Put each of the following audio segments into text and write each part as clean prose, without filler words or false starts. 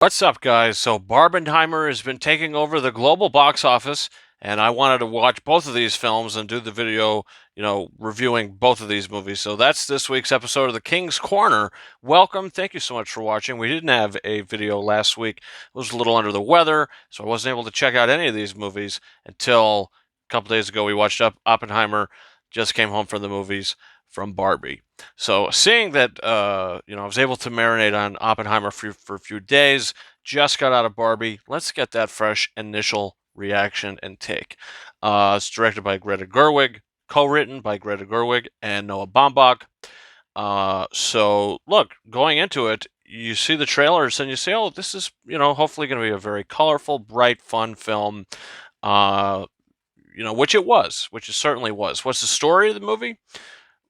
What's up, guys? So, Barbenheimer has been taking over the global box office, and I wanted to watch both of these films and do the video, reviewing both of these movies. So, that's this week's episode of The King's Corner. Welcome. Thank you so much for watching. We didn't have a video last week. I was a little under the weather, so I wasn't able to check out any of these movies until a couple days ago. We watched Oppenheimer, just came home from the movies from Barbie. So seeing that, I was able to marinate on Oppenheimer for a few days, just got out of Barbie. Let's get that fresh initial reaction and take. It's directed by Greta Gerwig, co-written by Greta Gerwig and Noah Baumbach. So look, going into it, you see the trailers and you say, "Oh, this is hopefully going to be a very colorful, bright, fun film." Uh, which it was, which it certainly was. What's the story of the movie?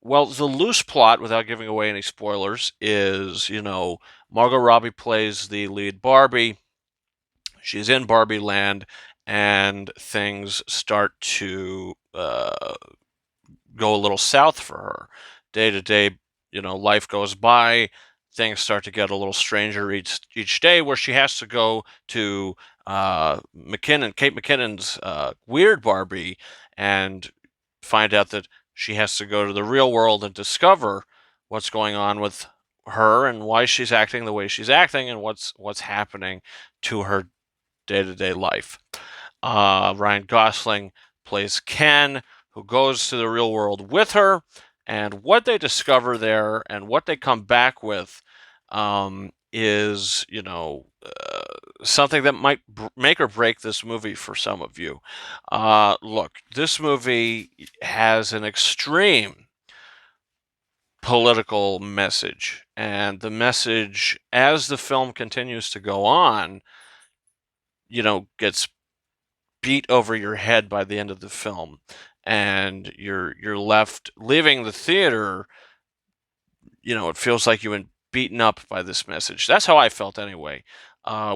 Well, the loose plot, without giving away any spoilers, is Margot Robbie plays the lead Barbie. She's in Barbie land, and things start to go a little south for her. Day to day, life goes by. Things start to get a little stranger each day, where she has to go to Kate McKinnon's Weird Barbie, and find out that she has to go to the real world and discover what's going on with her and why she's acting the way she's acting and what's happening to her day-to-day life. Ryan Gosling plays Ken, who goes to the real world with her, and what they discover there and what they come back with is, something that might make or break this movie for some of you. Look, this movie has an extreme political message, and the message, as the film continues to go on, gets beat over your head by the end of the film, and you're left leaving the theater. It feels like you've been beaten up by this message. That's how I felt anyway.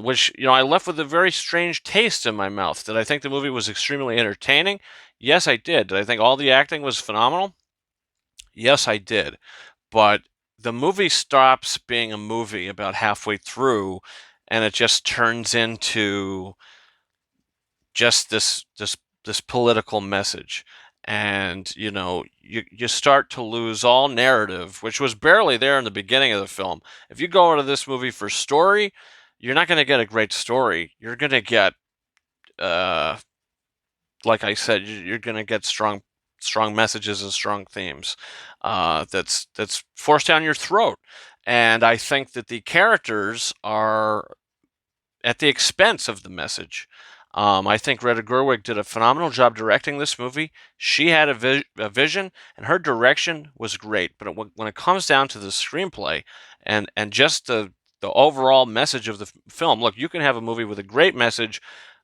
Which I left with a very strange taste in my mouth. Did I think the movie was extremely entertaining? Yes, I did. Did I think all the acting was phenomenal? Yes, I did. But the movie stops being a movie about halfway through, and it just turns into just this political message. And you start to lose all narrative, which was barely there in the beginning of the film. If you go into this movie for story, you're not going to get a great story. You're going to get, uh like I said, you're going to get strong messages and strong themes, that's forced down your throat. And I think that the characters are at the expense of the message. I think Greta Gerwig did a phenomenal job directing this movie. She had a vision, and her direction was great. But when it comes down to the screenplay and just the overall message of the film, look, you can have a movie with a great message,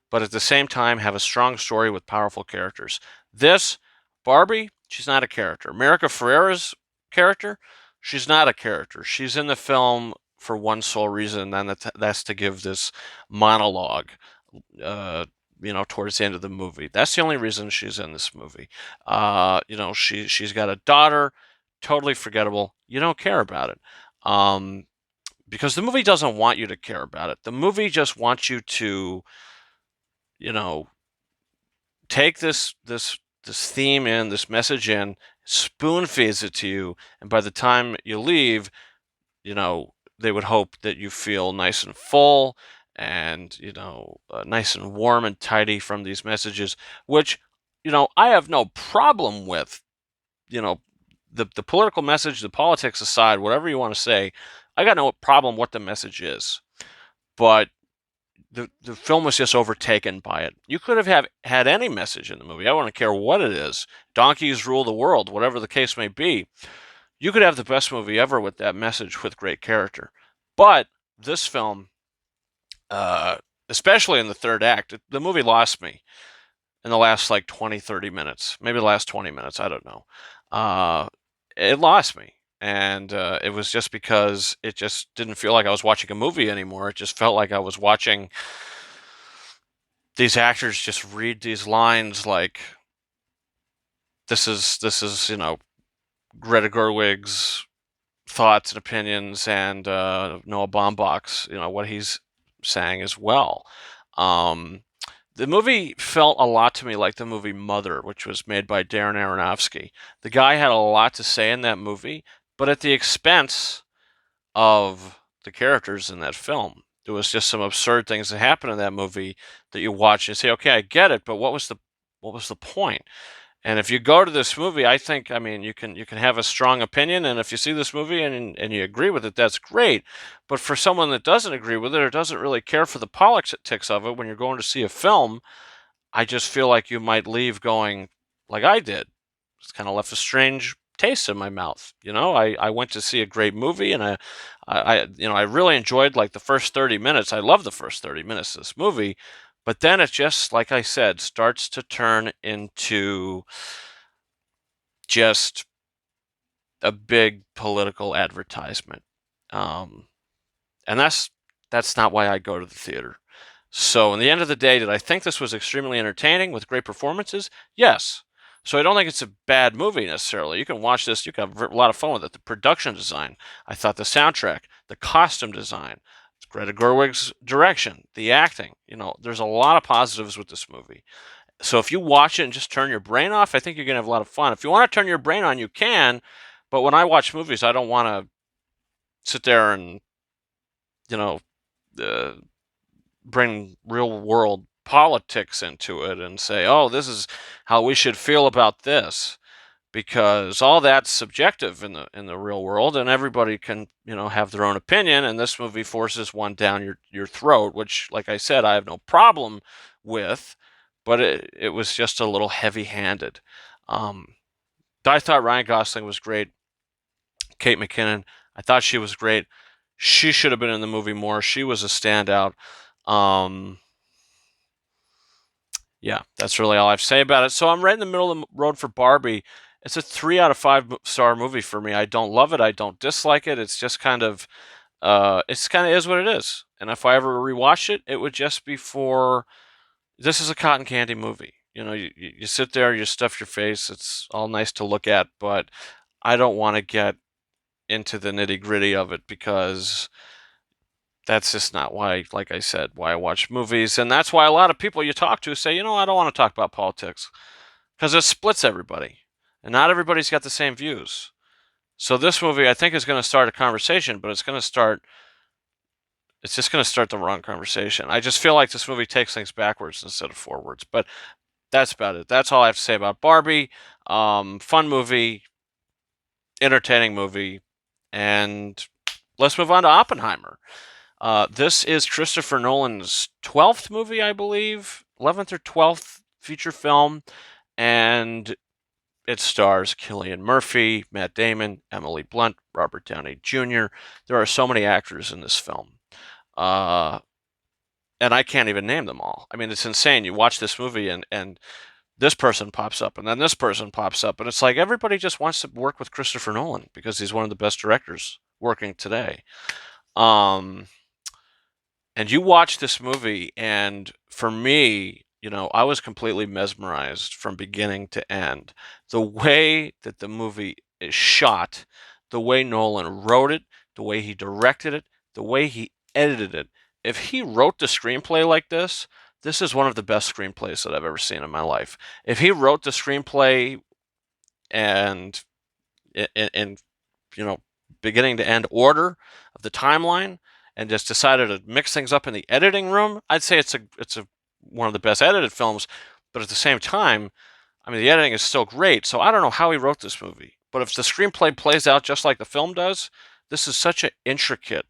but at the same time have a strong story with powerful characters. This Barbie, she's not a character. America Ferrera's character, she's not a character. She's in the film for one sole reason, and that's to give this monologue, uh, towards the end of the movie. That's the only reason she's in this movie. She's got a daughter, totally forgettable. You don't care about it, because the movie doesn't want you to care about it. The movie just wants you to, you know, take this theme in, this message in, spoon feeds it to you, and by the time you leave, they would hope that you feel nice and full and, nice and warm and tidy from these messages, which, I have no problem with, you know, the political message, the politics aside, whatever you want to say, I got no problem what the message is. But the film was just overtaken by it. You could have had any message in the movie. I don't care what it is. Donkeys rule the world, whatever the case may be. You could have the best movie ever with that message with great character. But this film, uh, especially in the third act, the movie lost me in the last like 20, 30 minutes. Maybe the last 20 minutes. I don't know. Uh, it lost me. And it was just because it just didn't feel like I was watching a movie anymore. It just felt like I was watching these actors just read these lines like this is Greta Gerwig's thoughts and opinions, and Noah Baumbach's what he's saying as well. Um, the movie felt a lot to me like the movie Mother, which was made by Darren Aronofsky. The guy had a lot to say in that movie, but at the expense of the characters in that film. There was just some absurd things that happened in that movie that you watch and say, "Okay, I get it, but what was the point?" And if you go to this movie, I think, I mean, you can have a strong opinion, and if you see this movie and you agree with it, that's great. But for someone that doesn't agree with it or doesn't really care for the politics of it, when you're going to see a film, I just feel like you might leave going like I did. It's kind of left a strange taste in my mouth. I went to see a great movie, and I really enjoyed like the first 30 minutes. I love the first 30 minutes of this movie, but then it just, like I said, starts to turn into just a big political advertisement. Um, and that's not why I go to the theater. So, in the end of the day, did I think this was extremely entertaining with great performances? Yes. So, I don't think it's a bad movie necessarily. You can watch this, you can have a lot of fun with it. The production design, I thought the soundtrack, the costume design, Greta Gerwig's direction, the acting, there's a lot of positives with this movie. So, if you watch it and just turn your brain off, I think you're going to have a lot of fun. If you want to turn your brain on, you can. But when I watch movies, I don't want to sit there and, you know, uh, bring real world politics into it and say, "Oh, this is how we should feel about this," because all that's subjective in the real world, and everybody can have their own opinion. And this movie forces one down your throat, which, like I said, I have no problem with, but it was just a little heavy handed. Um, I thought Ryan Gosling was great. Kate McKinnon, I thought she was great. She should have been in the movie more. She was a standout. Um, yeah, that's really all I have to say about it. So I'm right in the middle of the road for Barbie. It's a 3 out of 5 star movie for me. I don't love it. I don't dislike it. It's just it's kind of is what it is. And if I ever rewatch it, it would just be for this is a cotton candy movie. You sit there, you stuff your face. It's all nice to look at, but I don't want to get into the nitty gritty of it because that's just not why, like I said, why I watch movies. And that's why a lot of people you talk to say, I don't want to talk about politics because it splits everybody. And not everybody's got the same views. So this movie, I think, is going to start a conversation, but it's just going to start the wrong conversation. I just feel like this movie takes things backwards instead of forwards. But that's about it. That's all I have to say about Barbie. Fun movie, entertaining movie. And let's move on to Oppenheimer. This is Christopher Nolan's 12th movie, I believe, 11th or 12th feature film, and it stars Cillian Murphy, Matt Damon, Emily Blunt, Robert Downey Jr. There are so many actors in this film, uh, and I can't even name them all. I mean, it's insane. You watch this movie, and this person pops up, and then this person pops up, and it's like everybody just wants to work with Christopher Nolan because he's one of the best directors working today. Um, And you watch this movie, and for me, I was completely mesmerized from beginning to end. The way that the movie is shot, the way Nolan wrote it, the way he directed it, the way he edited it. If he wrote the screenplay like this is one of the best screenplays that I've ever seen in my life. If he wrote the screenplay and in you know beginning to end order of the timeline and just decided to mix things up in the editing room, I'd say it's a one of the best edited films. But at the same time, I mean, the editing is still great. So I don't know how he wrote this movie, but if the screenplay plays out just like the film does, this is such an intricate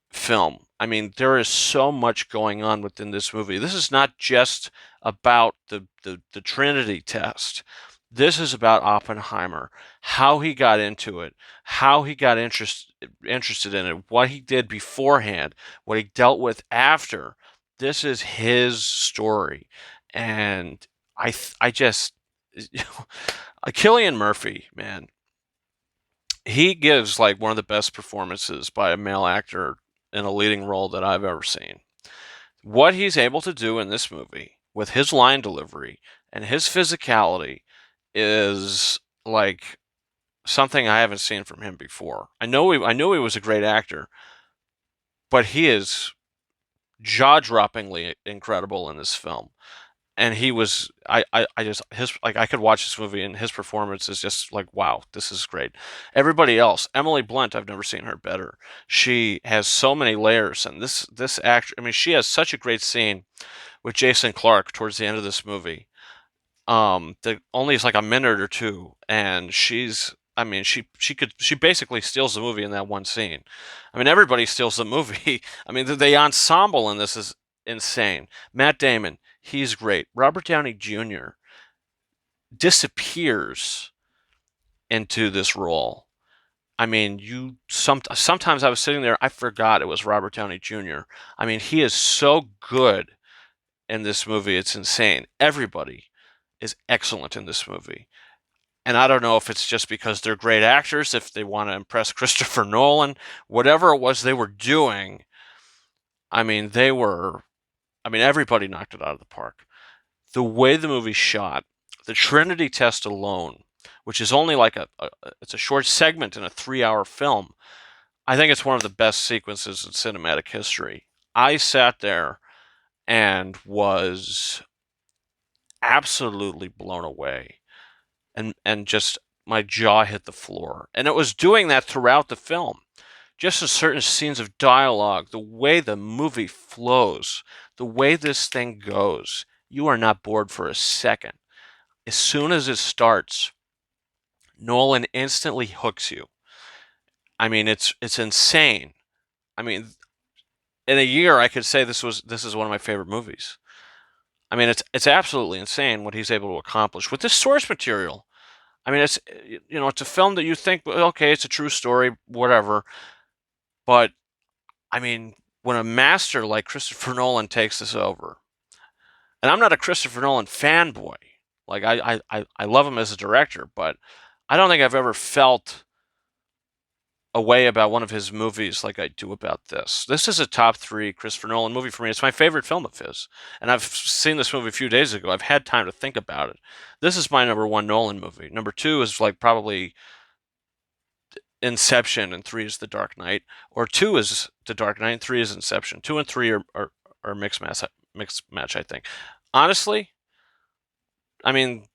film. I mean, there is so much going on within this movie. This is not just about the Trinity test. This is about Oppenheimer, how he got into it, how he got interested in it, what he did beforehand, what he dealt with after. This is his story, and I just Cillian Murphy, man, he gives like one of the best performances by a male actor in a leading role that I've ever seen. What he's able to do in this movie with his line delivery and his physicality is like something I haven't seen from him before. I knew he was a great actor, but he is jaw-droppingly incredible in this film. And he was I just his like I could watch this movie and his performance is just like wow, this is great. Everybody else, Emily Blunt, I've never seen her better. She has so many layers, and this actor, I mean, she has such a great scene with Jason Clarke towards the end of this movie. That only is like a minute or two, and she's I mean, she basically steals the movie in that one scene. I mean, everybody steals the movie. I mean, the ensemble in this is insane. Matt Damon, he's great. Robert Downey Jr. disappears into this role. I mean, sometimes I was sitting there, I forgot it was Robert Downey Jr. I mean, he is so good in this movie. It's insane. Everybody is excellent in this movie. And I don't know if it's just because they're great actors, if they want to impress Christopher Nolan, whatever it was they were doing. I mean, everybody knocked it out of the park. The way the movie's shot, the Trinity test alone, which is only like it's a short segment in a 3-hour film. I think it's one of the best sequences in cinematic history. I sat there and was absolutely blown away, and just my jaw hit the floor. And it was doing that throughout the film. Just in certain scenes of dialogue, the way the movie flows, the way this thing goes, you are not bored for a second. As soon as it starts, Nolan instantly hooks you. I mean, it's insane. I mean, in a year, I could say this is one of my favorite movies. I mean, it's absolutely insane what he's able to accomplish with this source material. I mean, it's a film that you think, well, okay, it's a true story, whatever. But I mean, when a master like Christopher Nolan takes this over, and I'm not a Christopher Nolan fanboy, like I love him as a director, but I don't think I've ever felt a way about one of his movies like I do about this. This is a top 3 Christopher Nolan movie for me. It's my favorite film of his, and I've seen this movie a few days ago. I've had time to think about it. This is my number 1 Nolan movie. Number 2 is like probably Inception, and 3 is The Dark Knight, or 2 is The Dark Knight, and 3 is Inception. 2 and 3 are mixed match, I think. Honestly, I mean,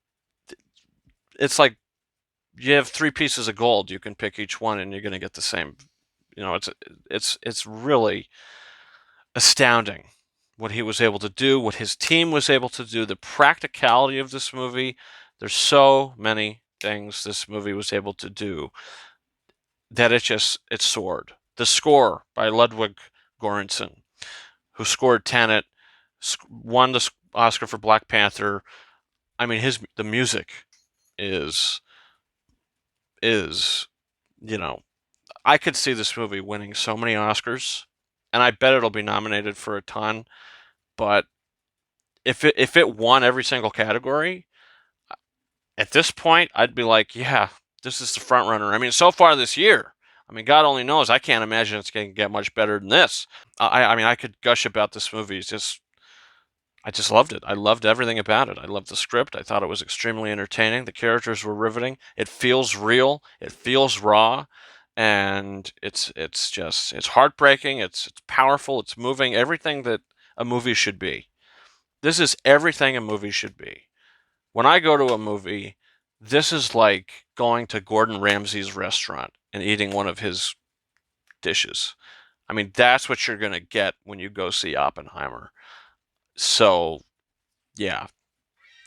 it's like you have 3 pieces of gold. You can pick each one, and you're going to get the same. It's really astounding what he was able to do, what his team was able to do, the practicality of this movie. There's so many things this movie was able to do that it soared. The score by Ludwig Göransson, who scored Tenet, won the Oscar for Black Panther. I mean, the music is is you know I could see this movie winning so many Oscars, and I bet it'll be nominated for a ton. But if it won every single category, at this point, I'd be like, yeah, this is the front runner. I mean, so far this year, I mean, God only knows. I can't imagine it's going to get much better than this. I mean, I could gush about this movie. I just loved it. I loved everything about it. I loved the script. I thought it was extremely entertaining. The characters were riveting. It feels real. It feels raw, and it's heartbreaking. It's powerful. It's moving. Everything that a movie should be. This is everything a movie should be. When I go to a movie, this is like going to Gordon Ramsay's restaurant and eating one of his dishes. I mean, that's what you're going to get when you go see Oppenheimer. So, yeah,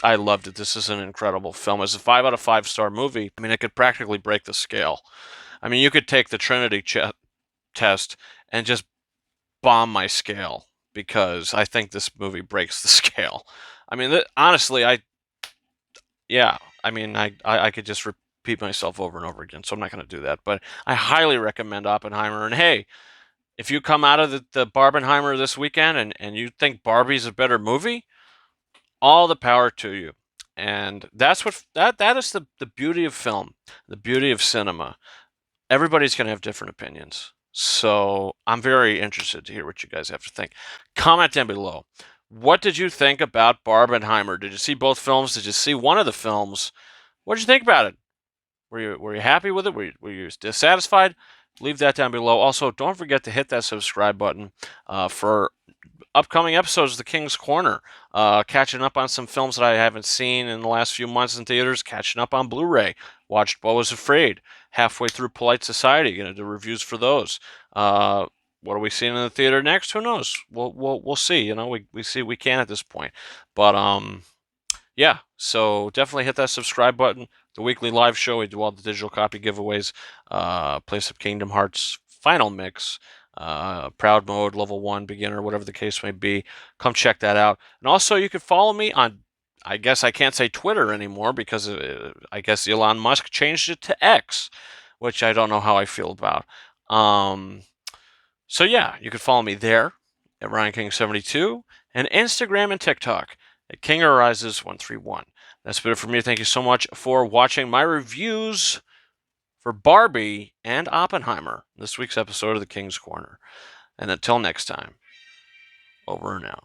I loved it. This is an incredible film. It's a 5 out of 5 star movie. I mean, it could practically break the scale. I mean, you could take the Trinity test and just bomb my scale because I think this movie breaks the scale. I mean, honestly, yeah, I mean, I could just repeat myself over and over again, so I'm not going to do that. But I highly recommend Oppenheimer. And hey, if you come out of the Barbenheimer this weekend and you think Barbie's a better movie, all the power to you. And that is the beauty of film, the beauty of cinema. Everybody's going to have different opinions. So I'm very interested to hear what you guys have to think. Comment down below. What did you think about Barbenheimer? Did you see both films? Did you see one of the films? What did you think about it? Were you happy with it? Were you dissatisfied? Leave that down below. Also, don't forget to hit that subscribe button for upcoming episodes of The King's Corner. Catching up on some films that I haven't seen in the last few months in theaters. Catching up on Blu-ray. Watched Beau Was Afraid. Halfway through Polite Society. Going to do reviews for those. What are we seeing in the theater next? Who knows? We'll see. You know, we see we can at this point. But yeah, so definitely hit that subscribe button. The weekly live show, we do all the digital copy giveaways, play some Kingdom Hearts Final Mix, Proud Mode, Level 1, Beginner, whatever the case may be. Come check that out. And also, you can follow me on, I guess I can't say Twitter anymore because I guess Elon Musk changed it to X, which I don't know how I feel about. So yeah, you can follow me there at RyanKing72 and Instagram and TikTok at KingArises131. That's been it for me. Thank you so much for watching my reviews for Barbie and Oppenheimer, this week's episode of The King's Corner. And until next time, over and out.